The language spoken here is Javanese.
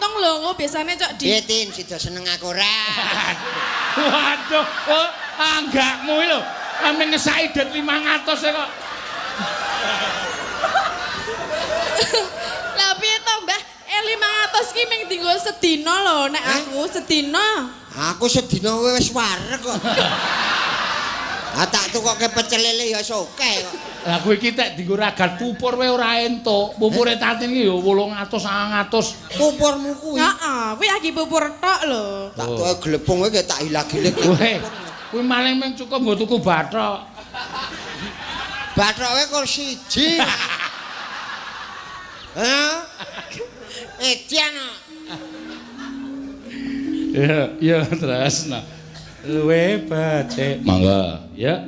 pitung lho, engko biasane cok di. Piye Tin, sida seneng aku ora? Waduh, oh, anggakmu lho. Amin ngesaki det 500 kok. Lah piye to, Mbah? 500 ki ming dienggo sedina lho, nek aku sedina. Aku sedina wis wareg kok. Ah tak tukoke pecel lele ya soke kok. Lah kowe iki tek dienggo ragat pupur wae ora entuk. Pupure Tatin iki ya 800 900. Pupurmu kuwi. Heeh, kuwi lagi pupur tok lho. Tak tukoke glepung kowe tak ilag-ilig. Kuwi maling mung cukup nggo tuku bathok. Bathoke kok siji. Hah? Edian. Ya, ya terus nah. Luwe batik. Mangga, ya.